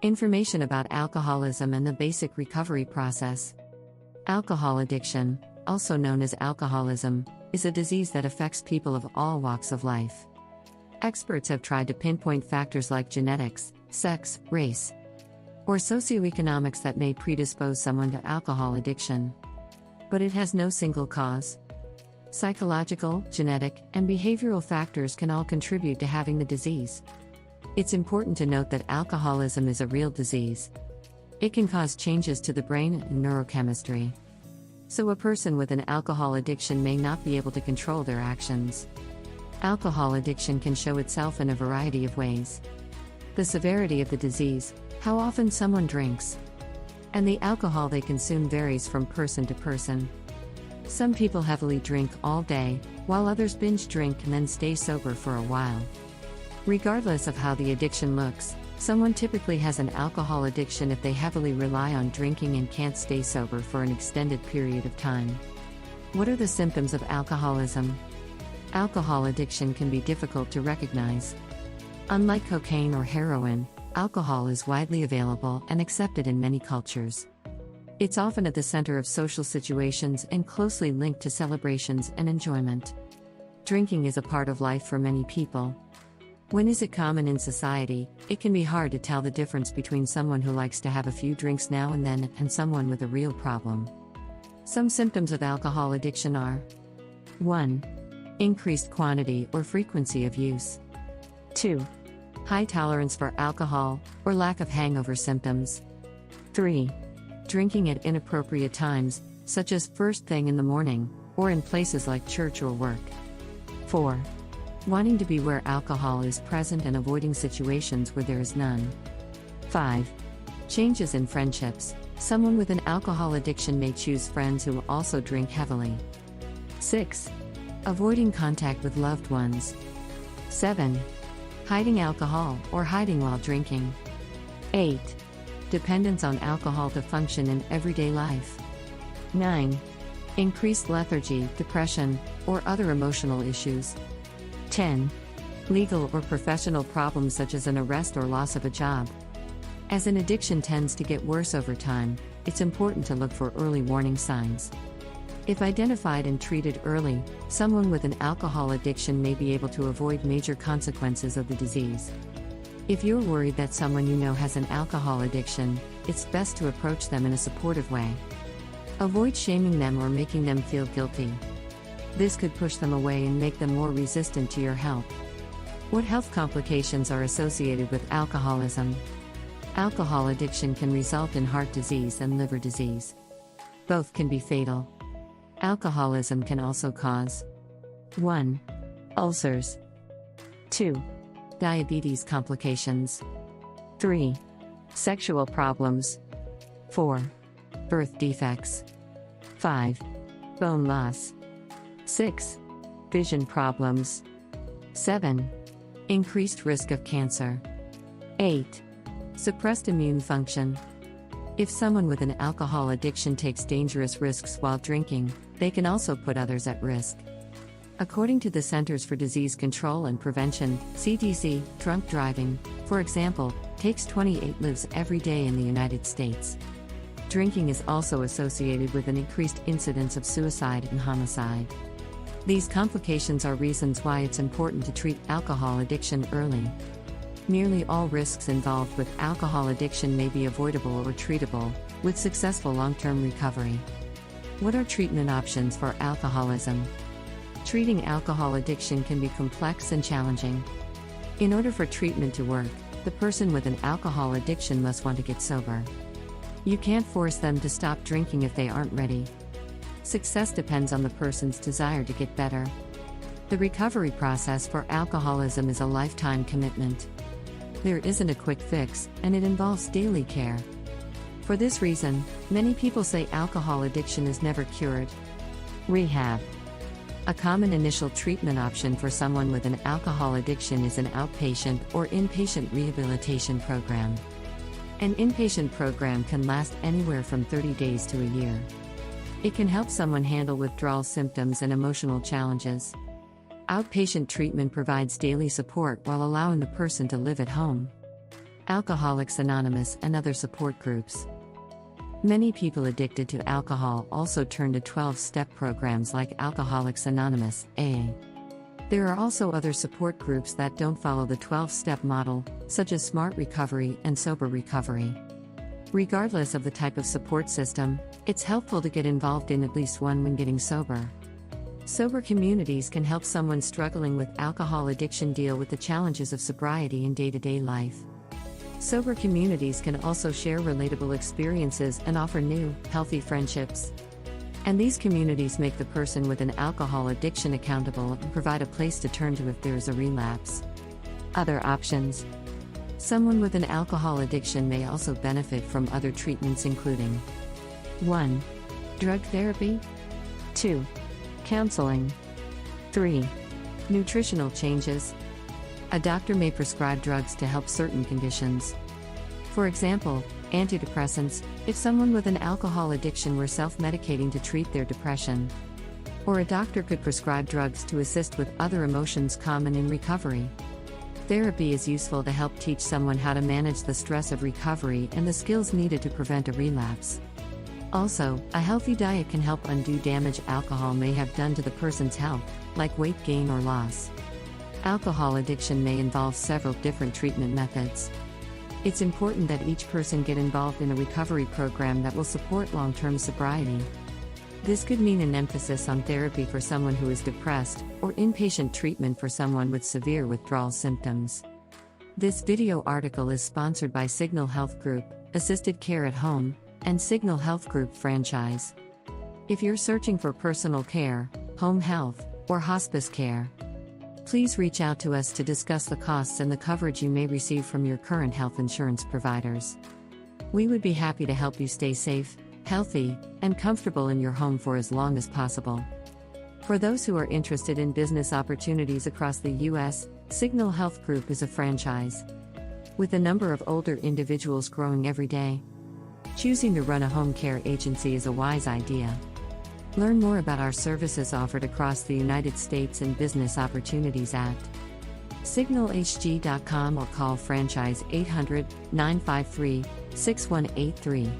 Information about alcoholism and the basic recovery process. Alcohol addiction, also known as alcoholism, is a disease that affects people of all walks of life. Experts have tried to pinpoint factors like genetics, sex, race, or socioeconomics that may predispose someone to alcohol addiction. But it has no single cause. Psychological, genetic, and behavioral factors can all contribute to having the disease. It's important to note that alcoholism is a real disease. It can cause changes to the brain and neurochemistry. So a person with an alcohol addiction may not be able to control their actions. Alcohol addiction can show itself in a variety of ways. The severity of the disease, how often someone drinks, and the alcohol they consume varies from person to person. Some people heavily drink all day, while others binge drink and then stay sober for a while. Regardless of how the addiction looks, someone typically has an alcohol addiction if they heavily rely on drinking and can't stay sober for an extended period of time. What are the symptoms of alcoholism? Alcohol addiction can be difficult to recognize. Unlike cocaine or heroin, alcohol is widely available and accepted in many cultures. It's often at the center of social situations and closely linked to celebrations and enjoyment. Drinking is a part of life for many people. When is it common in society? It can be hard to tell the difference between someone who likes to have a few drinks now and then and someone with a real problem. Some symptoms of alcohol addiction are: 1. Increased quantity or frequency of use. 2. High tolerance for alcohol, or lack of hangover symptoms. 3. Drinking at inappropriate times, such as first thing in the morning, or in places like church or work. 4. Wanting to be where alcohol is present and avoiding situations where there is none. 5. Changes in friendships. Someone with an alcohol addiction may choose friends who also drink heavily. 6. Avoiding contact with loved ones. 7. Hiding alcohol or hiding while drinking. 8. Dependence on alcohol to function in everyday life. 9. Increased lethargy, depression, or other emotional issues. 10. Legal or professional problems such as an arrest or loss of a job. As an addiction tends to get worse over time, it's important to look for early warning signs. If identified and treated early, someone with an alcohol addiction may be able to avoid major consequences of the disease. If you're worried that someone you know has an alcohol addiction, it's best to approach them in a supportive way. Avoid shaming them or making them feel guilty. This could push them away and make them more resistant to your help. What health complications are associated with alcoholism? Alcohol addiction can result in heart disease and liver disease. Both can be fatal. Alcoholism can also cause: 1. Ulcers. 2. Diabetes complications. 3. Sexual problems. 4. Birth defects. 5. Bone loss. 6. Vision problems. 7. Increased risk of cancer. 8. Suppressed immune function. If someone with an alcohol addiction takes dangerous risks while drinking, they can also put others at risk. According to the Centers for Disease Control and Prevention, CDC, drunk driving, for example, takes 28 lives every day in the United States. Drinking is also associated with an increased incidence of suicide and homicide. These complications are reasons why it's important to treat alcohol addiction early. Nearly all risks involved with alcohol addiction may be avoidable or treatable, with successful long-term recovery. What are treatment options for alcoholism? Treating alcohol addiction can be complex and challenging. In order for treatment to work, the person with an alcohol addiction must want to get sober. You can't force them to stop drinking if they aren't ready. Success depends on the person's desire to get better. The recovery process for alcoholism is a lifetime commitment. There isn't a quick fix, and it involves daily care. For this reason, many people say alcohol addiction is never cured. Rehab. A common initial treatment option for someone with an alcohol addiction is an outpatient or inpatient rehabilitation program. An inpatient program can last anywhere from 30 days to a year. It can help someone handle withdrawal symptoms and emotional challenges. Outpatient treatment provides daily support while allowing the person to live at home. Alcoholics Anonymous and other support groups. Many people addicted to alcohol also turn to 12-step programs like Alcoholics Anonymous, AA. There are also other support groups that don't follow the 12-step model, such as Smart Recovery and Sober Recovery. Regardless of the type of support system, it's helpful to get involved in at least one when getting sober. Sober communities can help someone struggling with alcohol addiction deal with the challenges of sobriety in day-to-day life. Sober communities can also share relatable experiences and offer new, healthy friendships. And these communities make the person with an alcohol addiction accountable and provide a place to turn to if there is a relapse. Other options. Someone with an alcohol addiction may also benefit from other treatments including 1. Drug therapy. 2. Counseling. 3. Nutritional changes. A doctor may prescribe drugs to help certain conditions. For example, antidepressants, if someone with an alcohol addiction were self-medicating to treat their depression. Or a doctor could prescribe drugs to assist with other emotions common in recovery. Therapy is useful to help teach someone how to manage the stress of recovery and the skills needed to prevent a relapse. Also, a healthy diet can help undo damage alcohol may have done to the person's health, like weight gain or loss. Alcohol addiction may involve several different treatment methods. It's important that each person get involved in a recovery program that will support long-term sobriety. This could mean an emphasis on therapy for someone who is depressed, or inpatient treatment for someone with severe withdrawal symptoms. This video article is sponsored by Signal Health Group, Assisted Care at Home, and Signal Health Group franchise. If you're searching for personal care, home health, or hospice care, please reach out to us to discuss the costs and the coverage you may receive from your current health insurance providers. We would be happy to help you stay safe, healthy, and comfortable in your home for as long as possible. For those who are interested in business opportunities across the U.S., Signal Health Group is a franchise. With the number of older individuals growing every day, choosing to run a home care agency is a wise idea. Learn more about our services offered across the United States and business opportunities at signalhg.com or call franchise 800-953-6183.